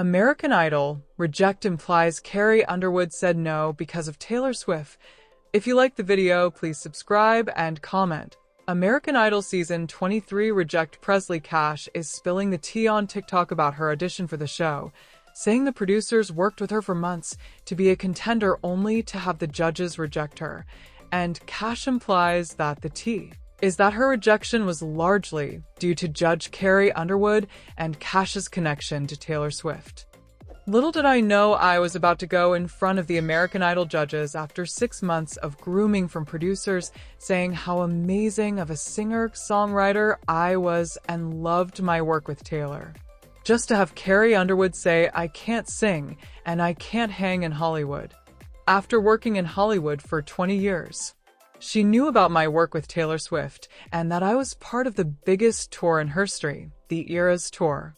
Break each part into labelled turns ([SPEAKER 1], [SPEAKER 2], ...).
[SPEAKER 1] American Idol, reject implies Carrie Underwood said no because of Taylor Swift. If you liked the video, please subscribe and comment. American Idol Season 23 reject Presley Cash is spilling the tea on TikTok about her audition for the show, saying the producers worked with her for months to be a contender only to have the judges reject her. And Cash implies that the tea is that her rejection was largely due to Judge Carrie Underwood and Cash's connection to Taylor Swift. Little did I know I was about to go in front of the American Idol judges after 6 months of grooming from producers saying how amazing of a singer-songwriter I was and loved my work with Taylor. Just to have Carrie Underwood say I can't sing and I can't hang in Hollywood. After working in Hollywood for 20 years. She knew about my work with Taylor Swift and that I was part of the biggest tour in history, the u.s.a tour.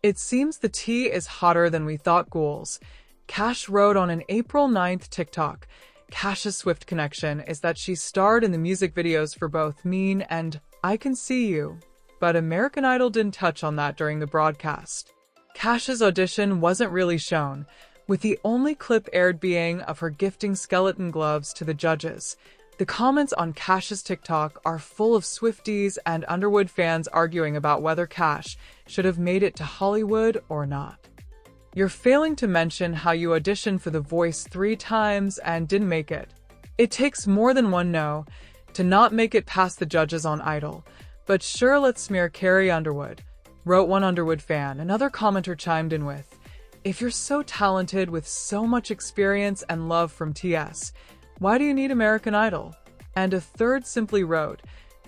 [SPEAKER 1] It seems the tea is hotter than we thought, ghouls. Cash wrote on an April 9th TikTok. Cash's Swift connection is that she starred in the music videos for both Mean and I Can See You, but American Idol didn't touch on that during the broadcast. Cash's audition wasn't really shown, with the only clip aired being of her gifting skeleton gloves to the judges. The comments on Cash's TikTok are full of Swifties and Underwood fans arguing about whether Cash should have made it to Hollywood or not. You're failing to mention how you auditioned for The Voice 3 times and didn't make it. It takes more than one no to not make it past the judges on Idol. But sure, let's smear Carrie Underwood, wrote one Underwood fan. Another commenter chimed in with, if you're so talented with so much experience and love from TS, why do you need American Idol? And a third simply wrote,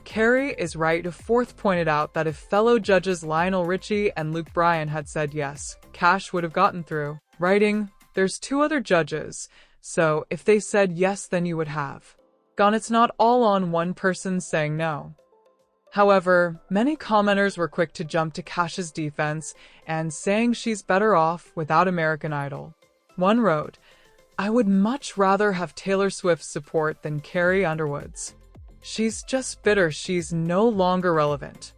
[SPEAKER 1] Carrie is right. A fourth pointed out that if fellow judges Lionel Richie and Luke Bryan had said yes, Cash would have gotten through, writing, there's 2 other judges, so if they said yes then you would have gone. It's not all on one person saying no. However, many commenters were quick to jump to Cash's defense and saying she's better off without American Idol. One wrote, I would much rather have Taylor Swift's support than Carrie Underwood's. She's just bitter she's no longer relevant.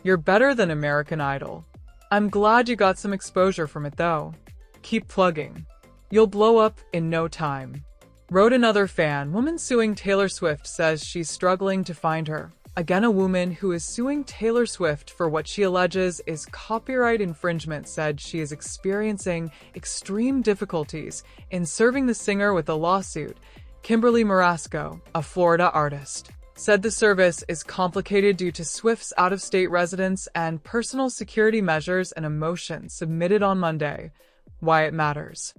[SPEAKER 1] You're better than American Idol. I'm glad you got some exposure from it though. Keep plugging. You'll blow up in no time. Wrote another fan. Woman suing Taylor Swift says she's struggling to find her. Again, a woman who is suing Taylor Swift for what she alleges is copyright infringement said she is experiencing extreme difficulties in serving the singer with a lawsuit. Kimberly Marasco, a Florida artist, said the service is complicated due to Swift's out-of-state residence and personal security measures and a motion submitted on Monday. Why it matters.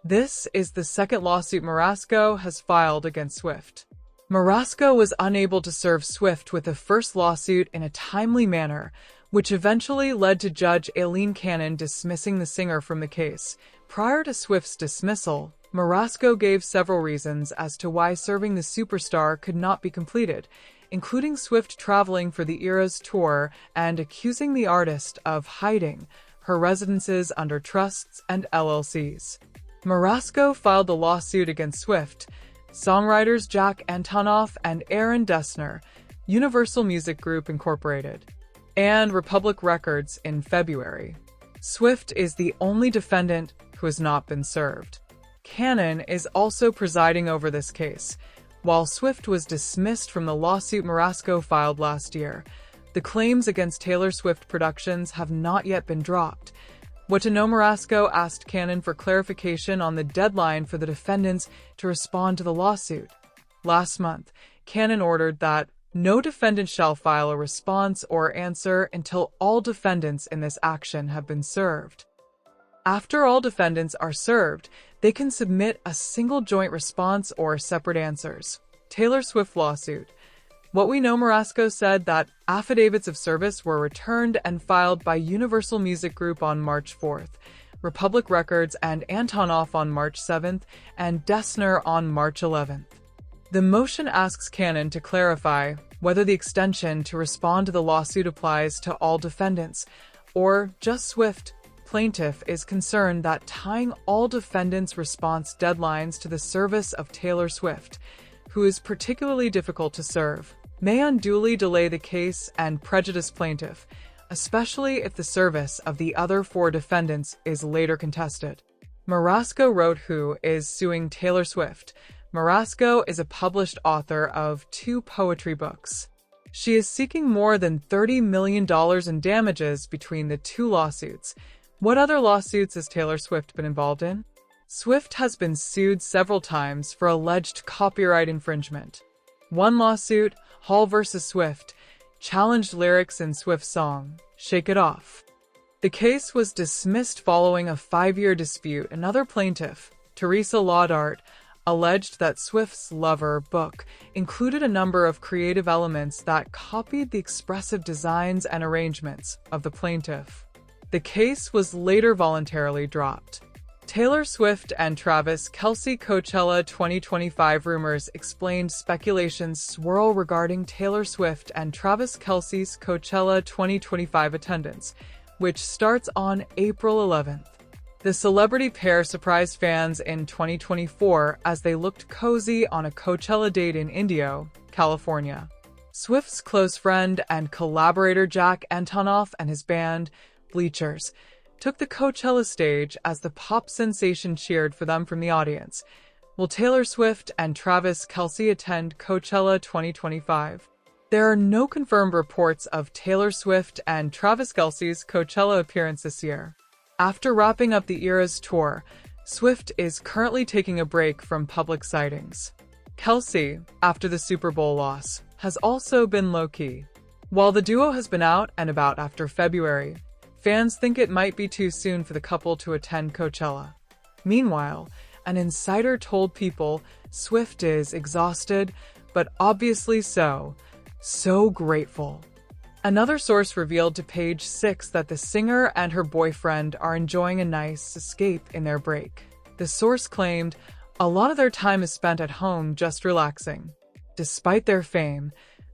[SPEAKER 1] This is the second lawsuit Marasco has filed against Swift. Marasco was unable to serve Swift with the first lawsuit in a timely manner, which eventually led to Judge Aileen Cannon dismissing the singer from the case. Prior to Swift's dismissal, Marasco gave several reasons as to why serving the superstar could not be completed, including Swift traveling for the u.s.a tour and accusing the artist of hiding her residences under trusts and LLCs. Marasco filed the lawsuit against Swift, songwriters Jack Antonoff and Aaron Dessner, Universal Music Group Incorporated, and Republic Records in February. Swift is the only defendant who has not been served. Cannon is also presiding over this case. While Swift was dismissed from the lawsuit Marasco filed last year, the claims against Taylor Swift Productions have not yet been dropped. What to know, Marasco asked Cannon for clarification on the deadline for the defendants to respond to the lawsuit. Last month, Cannon ordered that no defendant shall file a response or answer until all defendants in this action have been served. After all defendants are served, they can submit a single joint response or separate answers. Taylor Swift lawsuit. What we know, Marasco said that affidavits of service were returned and filed by Universal Music Group on March 4th, Republic Records and Antonoff on March 7th, and Dessner on March 11th. The motion asks Cannon to clarify whether the extension to respond to the lawsuit applies to all defendants, or just Swift. Plaintiff is concerned that tying all defendants' response deadlines to the service of Taylor Swift, who is particularly difficult to serve, may unduly delay the case and prejudice plaintiff. especially if the service of the other 4 defendants is later contested. Marasco wrote who is suing Taylor Swift. Marasco is a published author of 2 poetry books. She is seeking more than $30 million in damages between the 2 lawsuits. What other lawsuits has Taylor Swift been involved in? Swift has been sued several times for alleged copyright infringement. One lawsuit, Hall vs. Swift, challenged lyrics in Swift's song, Shake It Off. The case was dismissed following a 5-year dispute. Another plaintiff, Teresa Laudart, alleged that Swift's Lover book included a number of creative elements that copied the expressive designs and arrangements of the plaintiff. The case was later voluntarily dropped. Taylor Swift and Travis Kelce Coachella 2025 rumors explained speculations swirl regarding Taylor Swift and Travis Kelce's Coachella 2025 attendance, which starts on April 11th. The celebrity pair surprised fans in 2024 as they looked cozy on a Coachella date in Indio, California. Swift's close friend and collaborator Jack Antonoff and his band, Bleachers, took the Coachella stage as the pop sensation cheered for them from the audience. Will Taylor Swift and Travis Kelce attend Coachella 2025? There are no confirmed reports of Taylor Swift and Travis Kelce's Coachella appearance this year. After wrapping up the Eras tour, Swift is currently taking a break from public sightings. Kelce, after the Super Bowl loss, has also been low-key. While the duo has been out and about after February, fans think it might be too soon for the couple to attend Coachella. Meanwhile, an insider told People Swift is exhausted, but obviously so grateful. Another source revealed to Page 6 that the singer and her boyfriend are enjoying a nice escape in their break. The source claimed a lot of their time is spent at home just relaxing. Despite their fame,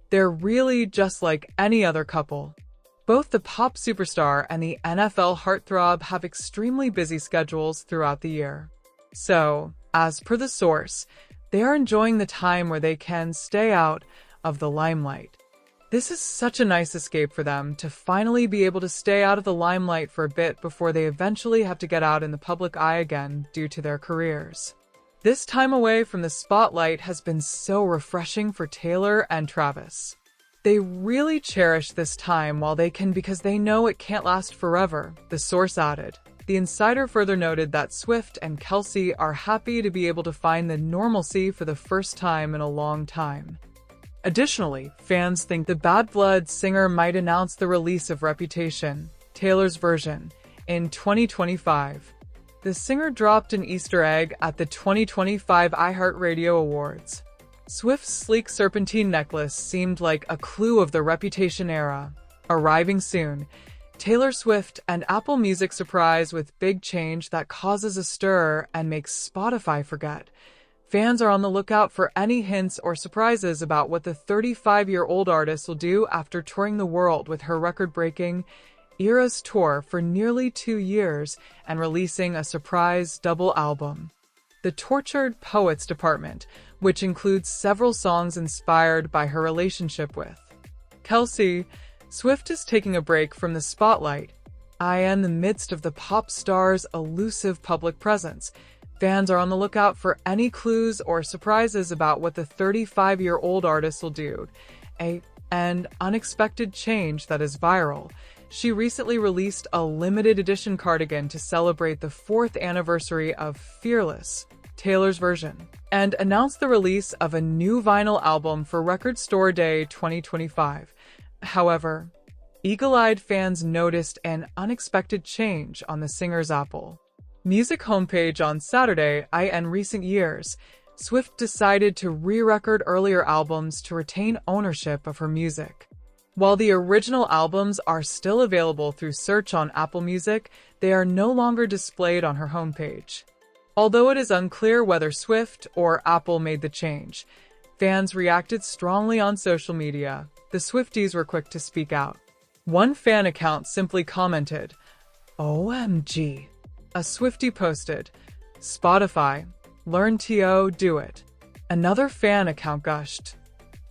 [SPEAKER 1] they're really just like any other couple. Both the pop superstar and the NFL heartthrob have extremely busy schedules throughout the year. So, as per the source, they are enjoying the time where they can stay out of the limelight. This is such a nice escape for them to finally be able to stay out of the limelight for a bit before they eventually have to get out in the public eye again due to their careers. This time away from the spotlight has been so refreshing for Taylor and Travis. They really cherish this time while they can because they know it can't last forever, the source added. The insider further noted that Swift and Kelce are happy to be able to find the normalcy for the first time in a long time. Additionally, fans think the Bad Blood singer might announce the release of Reputation, Taylor's version, in 2025. The singer dropped an Easter egg at the 2025 iHeartRadio Awards. Swift's sleek serpentine necklace seemed like a clue of the Reputation era. Arriving soon, Taylor Swift and Apple Music surprise with big change that causes a stir and makes Spotify forget. Fans are on the lookout for any hints or surprises about what the 35-year-old artist will do after touring the world with her record-breaking Eras tour for nearly 2 years and releasing a surprise double album. The Tortured Poets department, which includes several songs inspired by her relationship with Kelce. Swift is taking a break from the spotlight, in the midst of the pop star's elusive public presence. Fans are on the lookout for any clues or surprises about what the 35-year-old artist will do. An unexpected change that is viral. She recently released a limited edition cardigan to celebrate the 4th anniversary of Fearless, Taylor's version, and announced the release of a new vinyl album for Record Store Day 2025. However, eagle-eyed fans noticed an unexpected change on the singer's Apple Music homepage on Saturday. In recent years, Swift decided to re-record earlier albums to retain ownership of her music. While the original albums are still available through search on Apple Music, they are no longer displayed on her homepage. Although it is unclear whether Swift or Apple made the change, fans reacted strongly on social media. The Swifties were quick to speak out. One fan account simply commented, "OMG." A Swiftie posted, "Spotify, learn to do it." Another fan account gushed,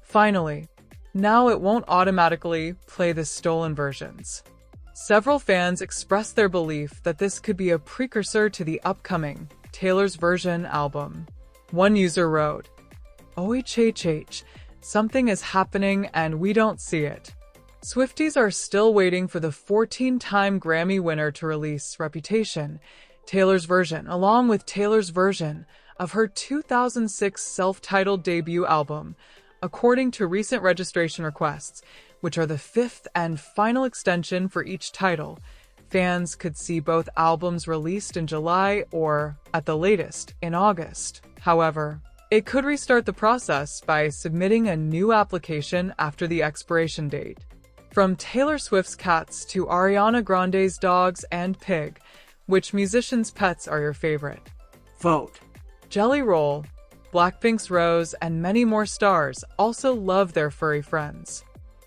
[SPEAKER 1] "Finally, now it won't automatically play the stolen versions." Several fans expressed their belief that this could be a precursor to the upcoming Taylor's Version album. One user wrote, "OHHH, something is happening and we don't see it." Swifties are still waiting for the 14-time Grammy winner to release Reputation, Taylor's Version, along with Taylor's version of her 2006 self-titled debut album, according to recent registration requests, which are the fifth and final extension for each title. Fans could see both albums released in July or, at the latest, in August. However, it could restart the process by submitting a new application after the expiration date. From Taylor Swift's cats to Ariana Grande's dogs and pig, which musicians' pets are your favorite? Vote. Jelly Roll, Blackpink's Rose, and many more stars also love their furry friends.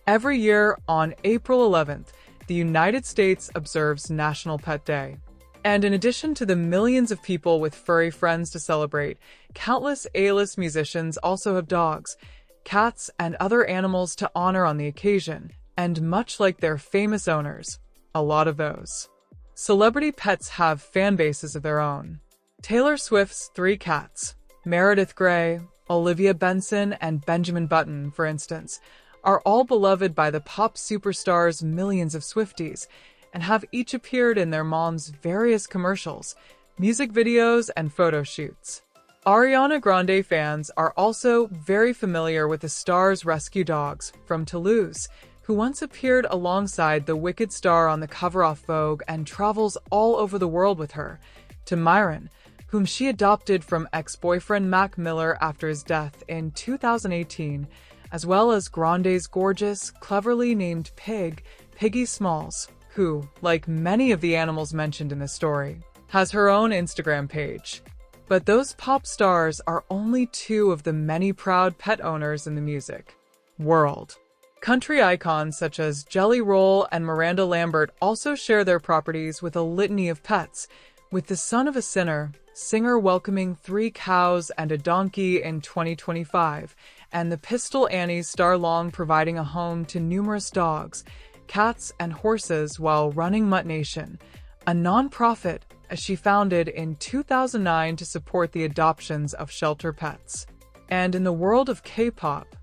[SPEAKER 1] Every year on April 11th, the United States observes National Pet Day. And in addition to the millions of people with furry friends to celebrate, countless A-list musicians also have dogs, cats, and other animals to honor on the occasion. And much like their famous owners, a lot of those celebrity pets have fan bases of their own. Taylor Swift's 3 cats, Meredith Grey, Olivia Benson, and Benjamin Button, for instance, are all beloved by the pop superstars' millions of Swifties, and have each appeared in their mom's various commercials, music videos, and photo shoots. Ariana Grande fans are also very familiar with the star's rescue dogs, from Toulouse, who once appeared alongside the Wicked star on the cover of Vogue and travels all over the world with her, to Myron, whom she adopted from ex-boyfriend Mac Miller after his death in 2018, as well as Grande's gorgeous, cleverly named pig, Piggy Smalls, who, like many of the animals mentioned in the story, has her own Instagram page. But those pop stars are only 2 of the many proud pet owners in the music world. Country icons such as Jelly Roll and Miranda Lambert also share their properties with a litany of pets, with the son of a singer welcoming 3 cows and a donkey in 2025, and the Pistol Annie's Star Long providing a home to numerous dogs, cats, and horses while running Mutt Nation, a non-profit as she founded in 2009 to support the adoptions of shelter pets. And in the world of K-pop,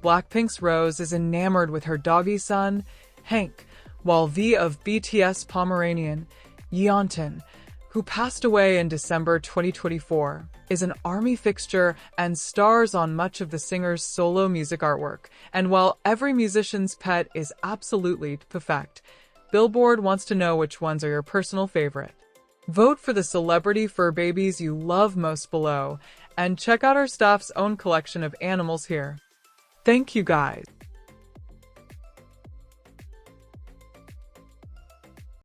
[SPEAKER 1] Blackpink's Rose is enamored with her doggy son, Hank, while V of BTS Pomeranian, Yeontan, who passed away in December 2024, is an ARMY fixture and stars on much of the singer's solo music artwork. And while every musician's pet is absolutely perfect, Billboard wants to know which ones are your personal favorite. Vote for the celebrity fur babies you love most below, and check out our staff's own collection of animals here. Thank you guys.